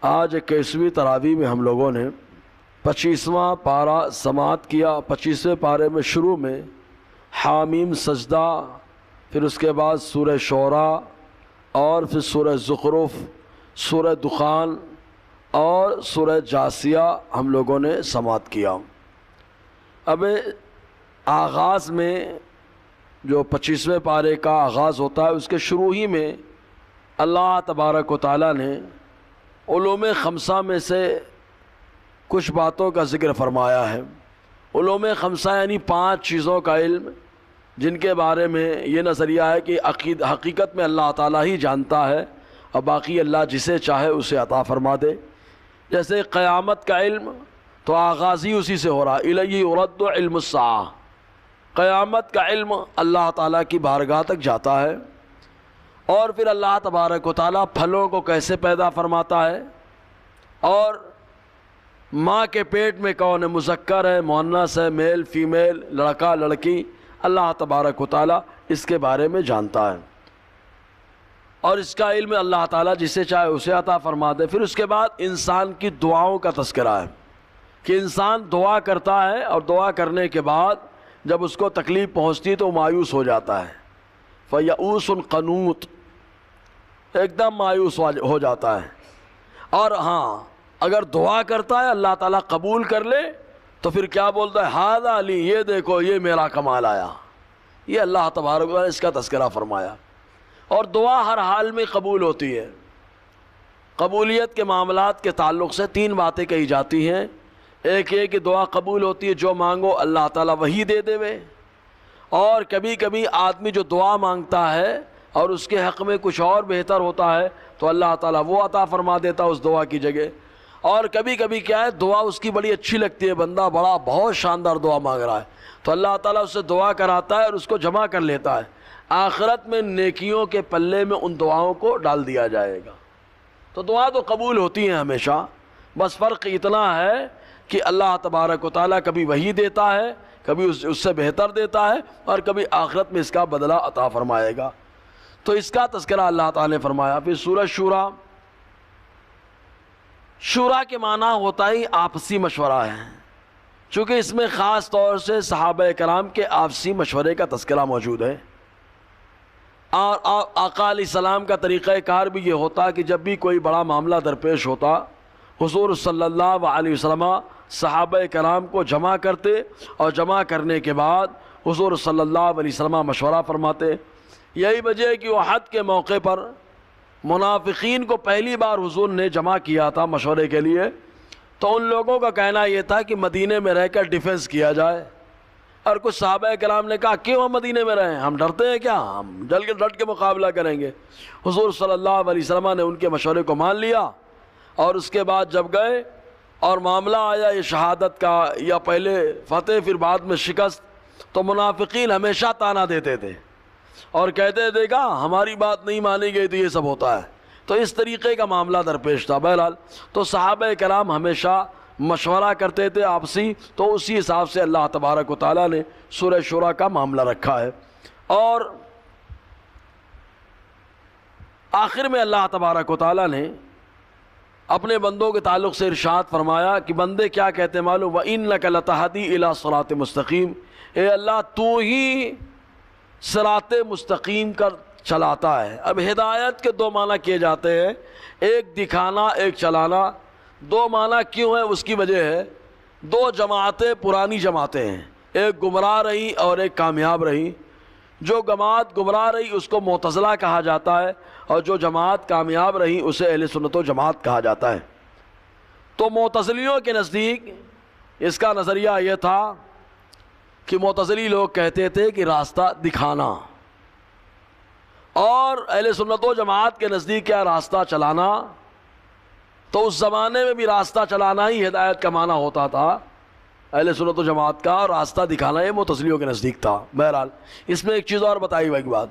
آج 21ویں تراویح میں ہم لوگوں نے 25واں پارہ سماعت کیا۔ 25ویں پارے میں شروع میں حامیم سجدہ، پھر اس کے بعد سورہ شعراء اور پھر سورہ زخرف، سورہ دخان اور سورہ جاسیہ ہم لوگوں نے سماعت کیا۔ اب آغاز میں جو 25ویں پارے کا آغاز ہوتا ہے اس کے شروع ہی میں اللہ تبارک و تعالیٰ نے علوم خمسہ میں سے کچھ باتوں کا ذکر فرمایا ہے۔ علوم خمسہ یعنی 5 چیزوں کا علم جن کے بارے میں یہ نظریہ ہے کہ حقیقت میں اللہ تعالیٰ ہی جانتا ہے اور باقی اللہ جسے چاہے اسے عطا فرما دے۔ جیسے قیامت کا علم تو آغاز ہی اسی سے ہو رہا، الیہ یرد علم الساعہ، قیامت کا علم اللہ تعالیٰ کی بارگاہ تک جاتا ہے۔ اور پھر اللہ تبارک و تعالیٰ پھلوں کو کیسے پیدا فرماتا ہے، اور ماں کے پیٹ میں کون ہے، مذکر ہے، مؤنث ہے، میل فیمیل، لڑکا لڑکی، اللہ تبارک و تعالیٰ اس کے بارے میں جانتا ہے، اور اس کا علم اللہ تعالیٰ جسے چاہے اسے عطا فرما دے۔ پھر اس کے بعد انسان کی دعاؤں کا تذکرہ ہے کہ انسان دعا کرتا ہے اور دعا کرنے کے بعد جب اس کو تکلیف پہنچتی تو مایوس ہو جاتا ہے، فیئوس قنوط، ایک دم مایوس ہو جاتا ہے۔ اور ہاں اگر دعا کرتا ہے اللہ تعالیٰ قبول کر لے تو پھر کیا بولتا ہے، ھذا لی، یہ دیکھو یہ میرا کمال آیا، یہ اللہ تبارک و تعالیٰ نے اس کا تذکرہ فرمایا۔ اور دعا ہر حال میں قبول ہوتی ہے۔ قبولیت کے معاملات کے تعلق سے 3 باتیں کہی جاتی ہیں۔ ایک یہ کہ دعا قبول ہوتی ہے جو مانگو اللہ تعالیٰ وہی دے دے وے، اور کبھی کبھی آدمی جو دعا مانگتا ہے اور اس کے حق میں کچھ اور بہتر ہوتا ہے تو اللہ تعالیٰ وہ عطا فرما دیتا اس دعا کی جگہ۔ اور کبھی کبھی کیا ہے، دعا اس کی بڑی اچھی لگتی ہے، بندہ بہت شاندار دعا مانگ رہا ہے تو اللہ تعالیٰ اس سے دعا کراتا ہے اور اس کو جمع کر لیتا ہے، آخرت میں نیکیوں کے پلے میں ان دعاؤں کو ڈال دیا جائے گا۔ تو دعا تو قبول ہوتی ہیں ہمیشہ، بس فرق اتنا ہے کہ اللہ تبارک و تعالیٰ کبھی وہی دیتا ہے، کبھی اس سے بہتر دیتا ہے، اور کبھی آخرت میں اس کا بدلہ عطا فرمائے گا۔ تو اس کا تذکرہ اللہ تعالیٰ نے فرمایا۔ پھر سورہ شورا، شورا کے معنی ہوتا ہی آپسی مشورہ ہے، چونکہ اس میں خاص طور سے صحابہ کرام کے آپسی مشورے کا تذکرہ موجود ہے۔ اور آقا علیہ السلام کا طریقہ کار بھی یہ ہوتا کہ جب بھی کوئی بڑا معاملہ درپیش ہوتا، حضور صلی اللہ علیہ وسلم صحابہ کرام کو جمع کرتے، اور جمع کرنے کے بعد حضور صلی اللہ علیہ وسلم مشورہ فرماتے۔ یہی وجہ ہے کہ احد کے موقع پر منافقین کو پہلی بار حضور نے جمع کیا تھا مشورے کے لیے، تو ان لوگوں کا کہنا یہ تھا کہ مدینے میں رہ کر ڈیفنس کیا جائے، اور کچھ صحابہ کرام نے کہا کیوں ہم مدینے میں رہیں، ہم ڈرتے ہیں کیا، ہم ڈٹ کے مقابلہ کریں گے۔ حضور صلی اللہ علیہ وسلم نے ان کے مشورے کو مان لیا، اور اس کے بعد جب گئے اور معاملہ آیا یہ شہادت کا، یا پہلے فتح پھر بعد میں شکست، تو منافقین ہمیشہ تانا دیتے تھے اور کہتے تھے کہ ہماری بات نہیں مانی گئی تو یہ سب ہوتا ہے۔ تو اس طریقے کا معاملہ درپیش تھا۔ بہرحال تو صحابہ کرام ہمیشہ مشورہ کرتے تھے آپسی، تو اسی حساب سے اللہ تبارک و تعالیٰ نے سورہ شورا کا معاملہ رکھا ہے۔ اور آخر میں اللہ تبارک و تعالیٰ نے اپنے بندوں کے تعلق سے ارشاد فرمایا کہ بندے کیا کہتے ہیں معلوم، وَإِنَّكَ لَتَهْدِي إِلَىٰ صِرَاطٍ مستقیم، اے اللہ تو ہی صراط مستقیم کر چلاتا ہے۔ اب ہدایت کے 2 معنی کیے جاتے ہیں، ایک دکھانا، ایک چلانا۔ 2 معنی کیوں ہے، اس کی وجہ ہے 2 جماعتیں پرانی جماعتیں ہیں، ایک گمراہ رہی اور ایک کامیاب رہی۔ جو جماعت گمراہ رہی اس کو معتزلہ کہا جاتا ہے، اور جو جماعت کامیاب رہی اسے اہل سنت و جماعت کہا جاتا ہے۔ تو معتزلیوں کے نزدیک اس کا نظریہ یہ تھا کہ معتزلی لوگ کہتے تھے کہ راستہ دکھانا، اور اہل سنت و جماعت کے نزدیک کیا، راستہ چلانا۔ تو اس زمانے میں بھی راستہ چلانا ہی ہدایت کا معنی ہوتا تھا اہل سنت و جماعت کا، اور راستہ دکھانا یہ معتزلیوں کے نزدیک تھا۔ بہرحال اس میں ایک چیز اور بتائی ہوئی بات،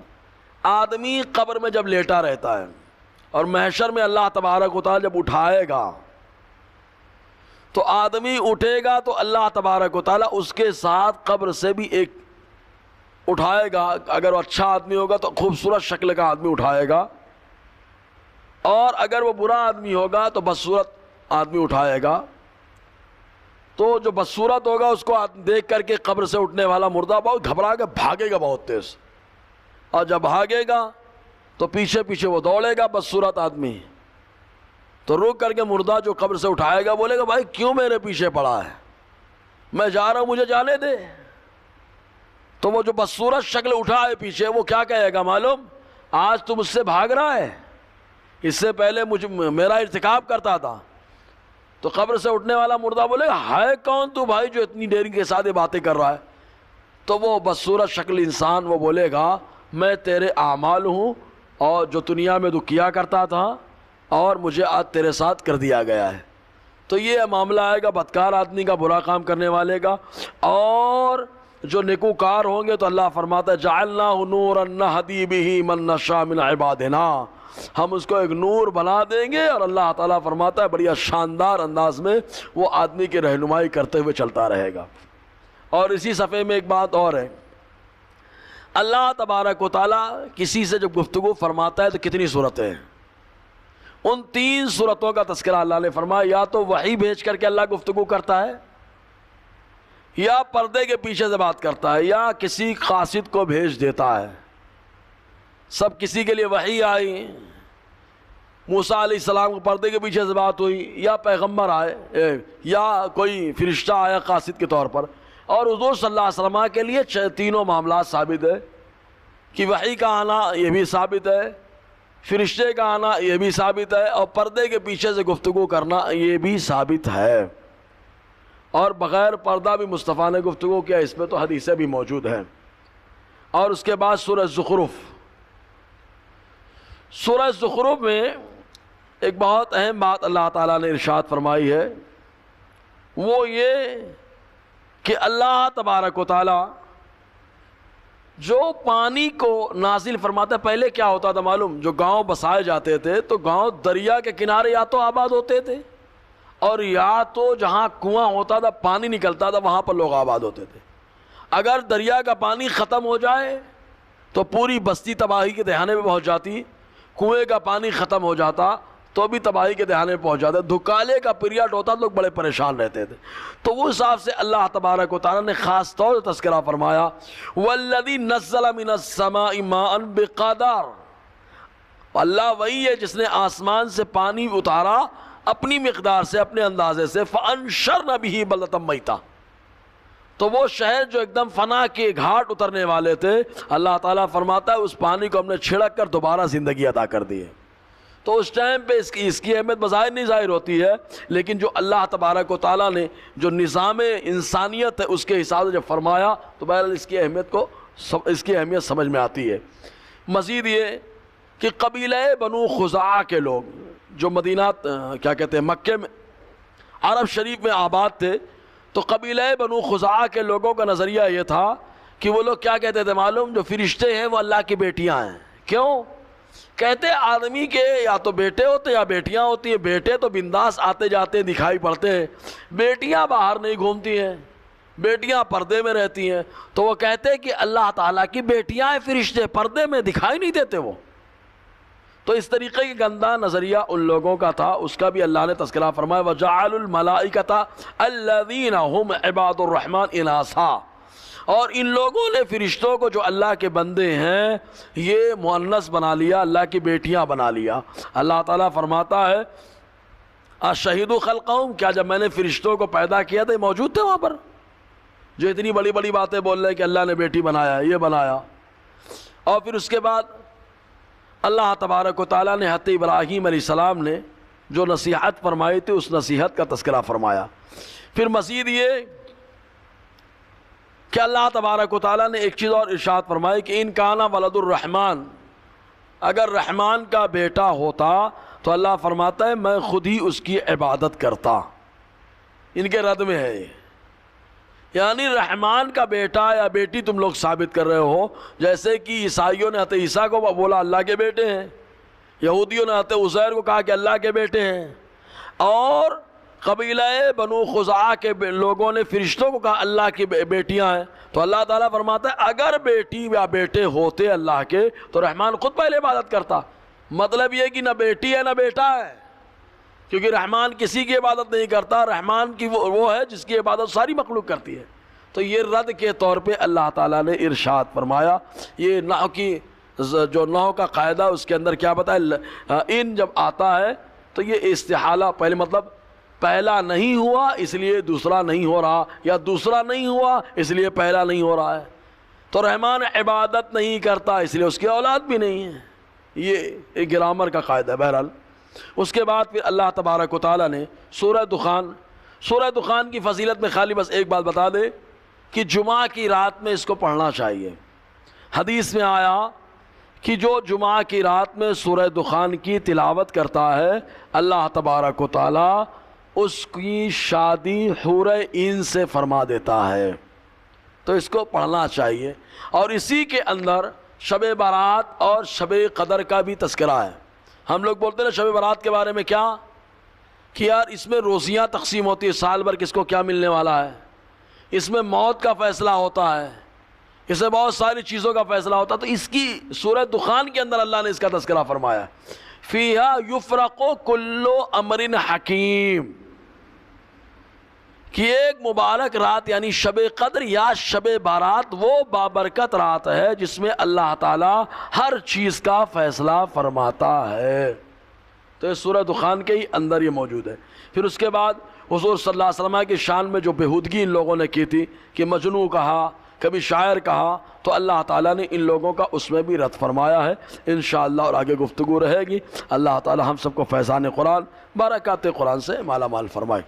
آدمی قبر میں جب لیٹا رہتا ہے اور محشر میں اللہ تبارک و تعالیٰ جب اٹھائے گا تو آدمی اٹھے گا تو اللہ تبارک و تعالیٰ اس کے ساتھ قبر سے بھی ایک اٹھائے گا۔ اگر وہ اچھا آدمی ہوگا تو خوبصورت شکل کا آدمی اٹھائے گا، اور اگر وہ برا آدمی ہوگا تو بدصورت آدمی اٹھائے گا، تو جو بدصورت ہوگا اس کو دیکھ کر کے قبر سے اٹھنے والا مردہ بہت گھبرا کے بھاگے گا بہت تیز، اور جب بھاگے گا تو پیچھے پیچھے وہ دوڑے گا بدصورت آدمی، تو رک کر کے مردہ جو قبر سے اٹھائے گا بولے گا بھائی کیوں میرے پیچھے پڑا ہے، میں جا رہا ہوں مجھے جانے دے۔ تو وہ جو بدصورت شکل اٹھا ہے پیچھے، وہ کیا کہے گا معلوم؟ آج تم مجھ سے بھاگ رہا ہے، اس سے پہلے میرا ارتکاب کرتا تھا۔ تو قبر سے اٹھنے والا مردہ بولے گا ہائے کون تو بھائی جو اتنی دیر کے ساتھ باتیں کر رہا ہے؟ تو وہ بدصورت شکل انسان وہ بولے گا میں تیرے اعمال ہوں، اور جو دنیا میں تو کیا کرتا تھا اور مجھے آج تیرے ساتھ کر دیا گیا ہے۔ تو یہ معاملہ آئے گا بدکار آدمی کا، برا کام کرنے والے کا۔ اور جو نیکوکار ہوں گے تو اللہ فرماتا ہے جعلناہ نورا نہدی بہ من نشاء من عبادنا، ہم اس کو ایک نور بنا دیں گے، اور اللہ تعالیٰ فرماتا ہے بڑی شاندار انداز میں وہ آدمی کی رہنمائی کرتے ہوئے چلتا رہے گا۔ اور اسی صفحے میں ایک بات اور ہے، اللہ تبارک و تعالیٰ کسی سے جب گفتگو فرماتا ہے تو کتنی صورتیں ہیں؟ ان 3 صورتوں کا تذکرہ اللہ نے فرمایا، یا تو وحی بھیج کر کے اللہ گفتگو کرتا ہے، یا پردے کے پیچھے سے بات کرتا ہے، یا کسی قاصد کو بھیج دیتا ہے۔ سب کسی کے لیے وحی آئی، موسیٰ علیہ السلام کو پردے کے پیچھے سے بات ہوئی، یا پیغمبر آئے، یا کوئی فرشتہ آیا قاصد کے طور پر۔ اور حضور صلی اللہ علیہ وسلم کے لیے تینوں معاملات ثابت ہے کہ وحی کا آنا یہ بھی ثابت ہے، فرشتے کا آنا یہ بھی ثابت ہے، اور پردے کے پیچھے سے گفتگو کرنا یہ بھی ثابت ہے۔ اور بغیر پردہ بھی مصطفیٰ نے گفتگو کیا، اس میں تو حدیثیں بھی موجود ہیں۔ اور اس کے بعد سورہ زخرف، سورہ زخرف میں ایک بہت اہم بات اللہ تعالیٰ نے ارشاد فرمائی ہے، وہ یہ کہ اللہ تبارک و تعالیٰ جو پانی کو نازل فرماتا ہے، پہلے کیا ہوتا تھا معلوم؟ جو گاؤں بسائے جاتے تھے تو گاؤں دریا کے کنارے یا تو آباد ہوتے تھے، اور یا تو جہاں کنواں ہوتا تھا پانی نکلتا تھا وہاں پر لوگ آباد ہوتے تھے۔ اگر دریا کا پانی ختم ہو جائے تو پوری بستی تباہی کے دہانے میں پہنچ جاتی، کنویں کا پانی ختم ہو جاتا تو بھی تباہی کے دہانے میں پہنچ جاتے، دھکالے کا پیریڈ ہوتا، لوگ بڑے پریشان رہتے تھے۔ تو وہ حساب سے اللہ تبارک و تعالیٰ نے خاص طور سے تذکرہ فرمایا وَالَّذِي نَزَّلَ مِنَ السَّمَاءِ مَاءً بِقَدَرٍ، اللہ وہی ہے جس نے آسمان سے پانی اتارا اپنی مقدار سے، اپنے اندازے سے، فَأَنشَرْنَ بِهِ بَلْدَةً مَيْتًا، تو وہ شہر جو ایک دم فنا کے گھاٹ اترنے والے تھے، اللہ تعالیٰ فرماتا ہے اس پانی کو ہم نے چھڑک کر دوبارہ زندگی عطا کر دی ہے۔ تو اس ٹائم پہ اس کی اہمیت بظاہر نہیں ظاہر ہوتی ہے، لیکن جو اللہ تبارک و تعالیٰ نے جو نظام انسانیت ہے اس کے حساب سے جب فرمایا تو بہرحال اس کی اہمیت سمجھ میں آتی ہے۔ مزید یہ کہ قبیلہ بنو خزاعہ کے لوگ جو مدینہ مکہ میں عرب شریف میں آباد تھے، تو قبیلہ بنو خزاعہ کے لوگوں کا نظریہ یہ تھا کہ وہ لوگ کیا کہتے تھے معلوم؟ جو فرشتے ہیں وہ اللہ کی بیٹیاں ہیں۔ کیوں؟ کہتے آدمی کے یا تو بیٹے ہوتے یا بیٹیاں ہوتی ہیں، بیٹے تو بنداس آتے جاتے دکھائی پڑتے ہیں، بیٹیاں باہر نہیں گھومتی ہیں، بیٹیاں پردے میں رہتی ہیں۔ تو وہ کہتے کہ اللہ تعالیٰ کی بیٹیاں ہیں فرشتے، پردے میں دکھائی نہیں دیتے وہ۔ تو اس طریقے کی گندہ نظریہ ان لوگوں کا تھا، اس کا بھی اللہ نے تذکرہ فرمایا وَجَعَلُوا الْمَلَائِكَةَ الَّذِينَ هُمْ عِبَادُ الرَّحْمَنِ إِنَاثًا، اور ان لوگوں نے فرشتوں کو جو اللہ کے بندے ہیں یہ مؤنث بنا لیا، اللہ کی بیٹیاں بنا لیا۔ اللہ تعالیٰ فرماتا ہے اَشَهِدُوا خَلْقَهُمْ، کیا جب میں نے فرشتوں کو پیدا کیا تھا موجود تھے وہاں پر جو اتنی بڑی بڑی باتیں بول رہے کہ اللہ نے بیٹی بنایا، یہ بنایا؟ اور پھر اس کے بعد اللہ تبارک و تعالیٰ نے حضرت ابراہیم علیہ السلام نے جو نصیحت فرمائی تھی اس نصیحت کا تذکرہ فرمایا۔ پھر مزید یہ کہ اللہ تبارک و تعالیٰ نے ایک چیز اور ارشاد فرمائی کہ ان کانا ولد الرحمن، اگر رحمان کا بیٹا ہوتا تو اللہ فرماتا ہے میں خود ہی اس کی عبادت کرتا۔ ان کے رد میں ہے یہ، یعنی رحمان کا بیٹا یا بیٹی تم لوگ ثابت کر رہے ہو، جیسے کہ عیسائیوں نے حضرت عیسیٰ کو بولا اللہ کے بیٹے ہیں، یہودیوں نے حضرت عزیر کو کہا کہ اللہ کے بیٹے ہیں، اور قبیلہ بنو خزاعہ کے لوگوں نے فرشتوں کو کہا اللہ کی بیٹیاں ہیں۔ تو اللہ تعالیٰ فرماتا ہے اگر بیٹی یا بیٹے ہوتے اللہ کے تو رحمان خود پہلے عبادت کرتا، مطلب یہ کہ نہ بیٹی ہے نہ بیٹا ہے، کیونکہ رحمان کسی کی عبادت نہیں کرتا، رحمان کی وہ ہے جس کی عبادت ساری مخلوق کرتی ہے۔ تو یہ رد کے طور پہ اللہ تعالیٰ نے ارشاد فرمایا۔ یہ نحو کی جو نحو کا قاعدہ اس کے اندر کیا بتایا، ان جب آتا ہے تو یہ استحالہ، پہلے مطلب پہلا نہیں ہوا اس لیے دوسرا نہیں ہو رہا، یا دوسرا نہیں ہوا اس لیے پہلا نہیں ہو رہا ہے۔ تو رحمان عبادت نہیں کرتا اس لیے اس کی اولاد بھی نہیں ہے، یہ ایک گرامر کا قاعدہ ہے۔ بہرحال اس کے بعد پھر اللہ تبارک و تعالیٰ نے سورہ دخان کی فضیلت میں خالی بس ایک بات بتا دے کہ جمعہ کی رات میں اس کو پڑھنا چاہیے۔ حدیث میں آیا کہ جو جمعہ کی رات میں سورہ دخان کی تلاوت کرتا ہے اللہ تبارک و تعالیٰ اس کی شادی حور عین سے فرما دیتا ہے، تو اس کو پڑھنا چاہیے۔ اور اسی کے اندر شب برات اور شب قدر کا بھی تذکرہ ہے۔ ہم لوگ بولتے ہیں شب برات کے بارے میں کیا کہ یار اس میں روزیاں تقسیم ہوتی ہے، سال بھر کس کو کیا ملنے والا ہے، اس میں موت کا فیصلہ ہوتا ہے، اس میں بہت ساری چیزوں کا فیصلہ ہوتا ہے۔ تو اس کی سورہ دخان کے اندر اللہ نے اس کا تذکرہ فرمایا، فیہا یفرق کل امر حکیم، کہ ایک مبارک رات یعنی شب قدر یا شب بارات وہ بابرکت رات ہے جس میں اللہ تعالی ہر چیز کا فیصلہ فرماتا ہے۔ تو یہ سورہ دخان کے ہی اندر یہ موجود ہے۔ پھر اس کے بعد حضور صلی اللہ علیہ وسلم کی شان میں جو بےہودگی ان لوگوں نے کی تھی کہ مجنون کہا، کبھی شاعر کہا، تو اللہ تعالیٰ نے ان لوگوں کا اس میں بھی رد فرمایا ہے انشاءاللہ، اور آگے گفتگو رہے گی۔ اللہ تعالیٰ ہم سب کو فیضان قرآن، برکات قرآن سے مالا مال فرمائے۔